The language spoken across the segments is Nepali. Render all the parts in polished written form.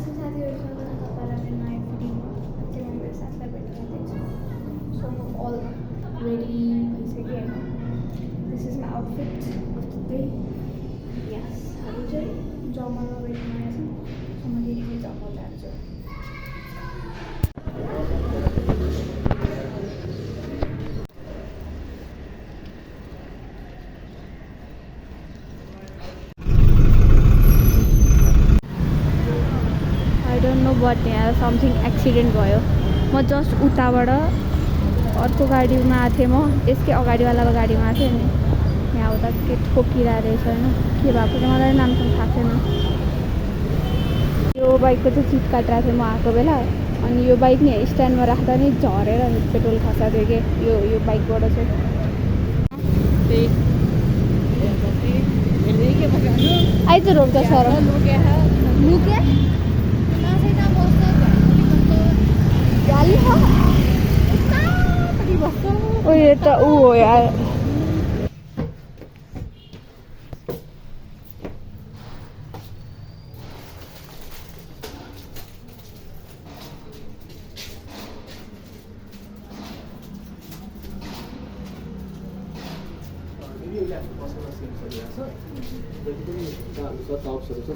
नमस्ते साथीहरुसँग तपाईहरुलाई मेरो नयाँ भिडियोमा आज म मेरो साथीलाई भेट्न जाँदैछु सो म अल रेडी भइसकेँ हैन this is my outfit of the day yes हामी चाहिँ जमलमा भेट्न आएछ सो म यही जमल जान्छु बट यहाँ समथिङ एक्सिडेन्ट भयो म जस्ट उताबाट अर्को गाडीमा आएको थिएँ म यसकै अगाडिवालाको गाडीमा आएको थिएँ अनि यहाँ उता के ठोकिरहेको रहेछ होइन के भएको चाहिँ मलाई नामसँग थाहा छैन यो बाइकको चाहिँ चिट काटिरहेको थिएँ म आएको बेला अनि यो बाइक नि स्ट्यान्डमा राख्दा नि झरेर अनि पेट्रोल खसाएको थियो कि यो बाइकबाट चाहिँ आइज रोक्छ सर लुके ओ ये तो ऊ हो यार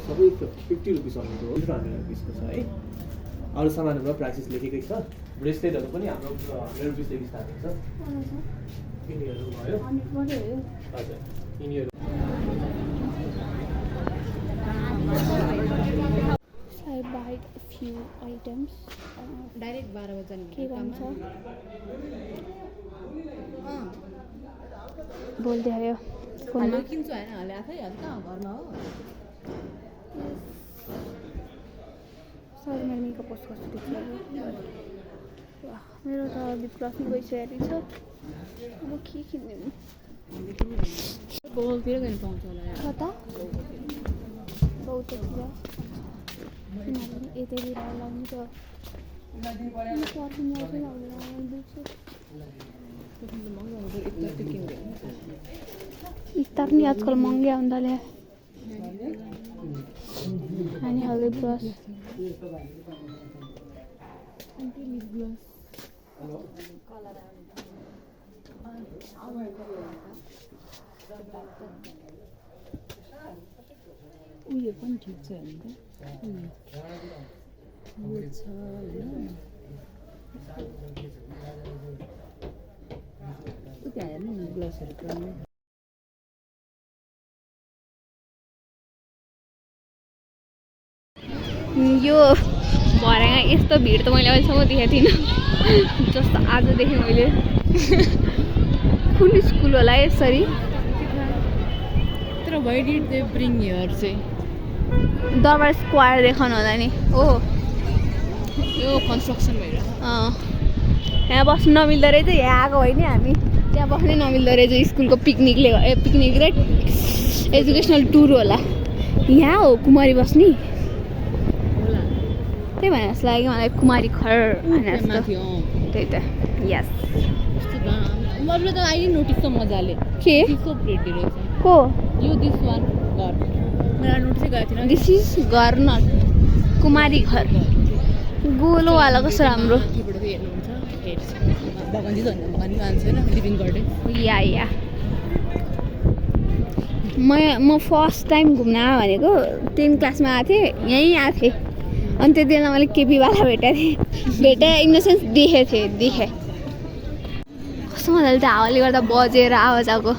सबै 50 रुपिस आउनु हो 100 रुपिसको छ है अरू सामानहरुमा प्राइसेस लेखेकै छ ब्रेसलेटहरु पनि हाम्रो 100 रुपिसदेखि स्टार्ट हुन्छ यिनीहरु भयो हजुर यिनीहरु I bought a few items direct 12 बजे के भन्छ बोल्दै आयो फोनमा किन्छु हैन हले आफै हल कहाँ घरमा हो सरी मेरो मेकअप कस्तो कस्तो देखियो मेरो त लिप ग्लस नि गइसकेको छ अब के किन्ने बोलतिर गएर पाउँछ होला यार कता बहुततिर किनभने यतैतिर लाउनु त पर्फिम मात्रै लाउँछ इस्तार नि आजकल महँगे आउँदाले अनि लिप ग्लस उयो पनि ठिक छ नि त यो छ हैन उता हेर्नु नि ग्लासहरु पनि यो भरेमा यस्तो भिड त मैले अहिलेसम्म देखेको थिइनँ जस्तो आज देखेँ मैले कुन स्कुल होला यसरी तर why did they bring here चाहिँ दरबार स्क्वायर देखाउनु होला नि हो यो कन्स्ट्रक्सन भएर यहाँ बस्नु नमिल्दो रहेछ यहाँ आएको होइन हामी त्यहाँ बस्नै नमिल्दो रहेछ स्कुलको पिकनिकले पिकनिक र एजुकेसनल टुर होला यहाँ हो कुमारी बस्ने त्यही भने जस्तो लाग्यो मलाई कुमारी घर त्यही त यस मतलब त अहिले नोटिस त मजाले के सो प्रिटी रहेछ को यो दिस वान घर मेरो नोटिसै गएको थिएन दिस इज घर नट कुमारी घर गोलोवाला कस्तो राम्रो हेर्नुहुन्छ भगवान्जी भगवान्जी मान्छ होइन लिभिङ गार्डन या म फर्स्ट टाइम घुम्न आएँ भनेको 10 क्लासमा आएको थिएँ यहीँ आएको थिएँ अनि त्यति बेला मैले केपीवाला भेटेँ इन द सेन्स देखेँ कस्तो मजाले त हावाले गर्दा बजेर आवाज आएको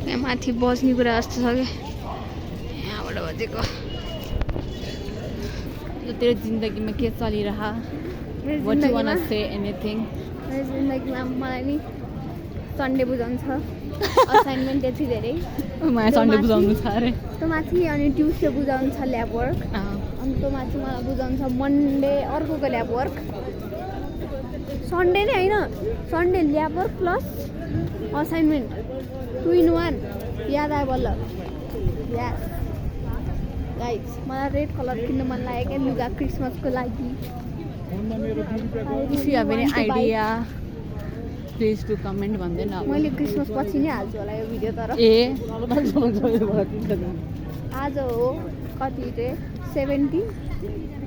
यहाँ माथि बज्ने कुरा जस्तो छ क्या यहाँबाट बजेको तेरो जिन्दगीमा के चलिरह what you want to say anything मेरो जिन्दगीमा मलाई नि सन्डे बुझाउँछ असाइनमेन्ट त्यति धेरै मलाई सन्डे बुझाउनु छ अरे त्यो माथि अनि ट्युसडे बुझाउँछ ल्याब वर्क अनि त्यो माथि मलाई बुझाउँछ मन्डे अर्कोको ल्याब वर्क सन्डे नै होइन Sunday lab work plus assignment 2 in 1 याद आयो बल्ल यस गाइस मलाई रेड कलर किन्न मन लागेको क्या लुगा क्रिसमसको लागि If you have any idea please to comment भन्दैन मैले क्रिसमस पछि नै हाल्छु होला यो भिडियो तर ए आज हो कति रे 17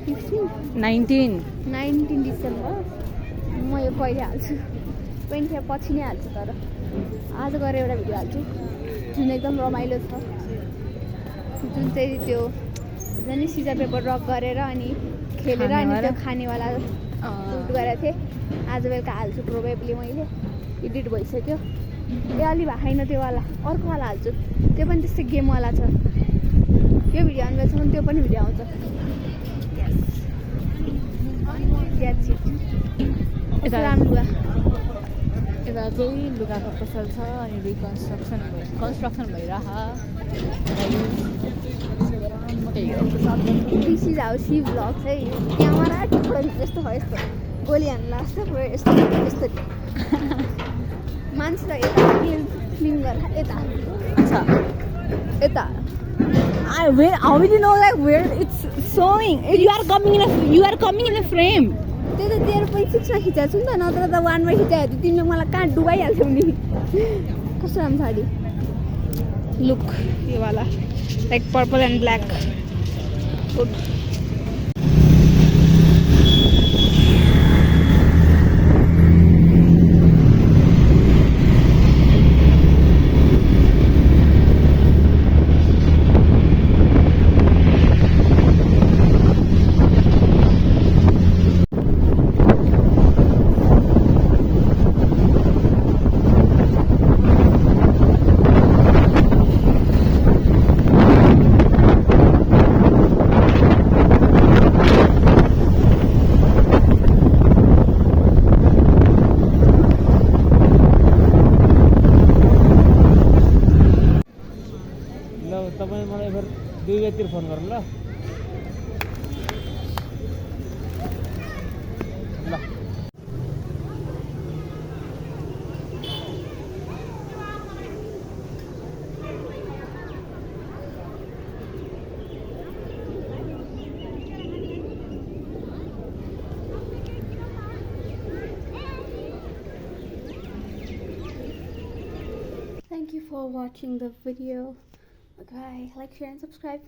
15 19 19 डिसेम्बर म यो कहिले हाल्छु 25 पछि नै हाल्छु तर आज गएर एउटा भिडियो हाल्छु जुन एकदम रमाइलो छ जुन चाहिँ त्यो झन् सिजर पेपर रक गरेर अनि खेलेर अनि त्यो खानेवाला सुट गरेको थिएँ आज बेलुका हाल्छु प्रोबेबली मैले एडिट भइसक्यो ए अलि भएको छैन त्योवाला अर्कोवाला हाल्छु त्यो पनि त्यस्तै गेमवाला छ यो भिडियो आउनुसम्म त्यो पनि भिडियो आउँछ यता राम्रो यता चाहिँ लुगाको पसल छ अनि कन्स्ट्रक्सन भइरह this is how see vlog चाहिँ क्यामेरा टुक्रो जस्तो भयो यस्तो गोली हान्नु लाग्छ पुरै यस्तो यस्तो मान्छेलाई यता फिल्म गरेर यता अच्छा यता how will you know like where it's showing you are coming in a frame त्यो त 0.6 मा खिचाएको छु नि त नत्र त 1 मा खिचायो भने तिमीले मलाई कहाँ डुबाइहाल्छौ नि कस्तो राम्रो साडी लुक यो वाला like purple and black good तपाईँ मलाई फेरि 2 बजेतिर फोन गर्नु ल Thank you for watching the video. Okay, like, share and subscribe.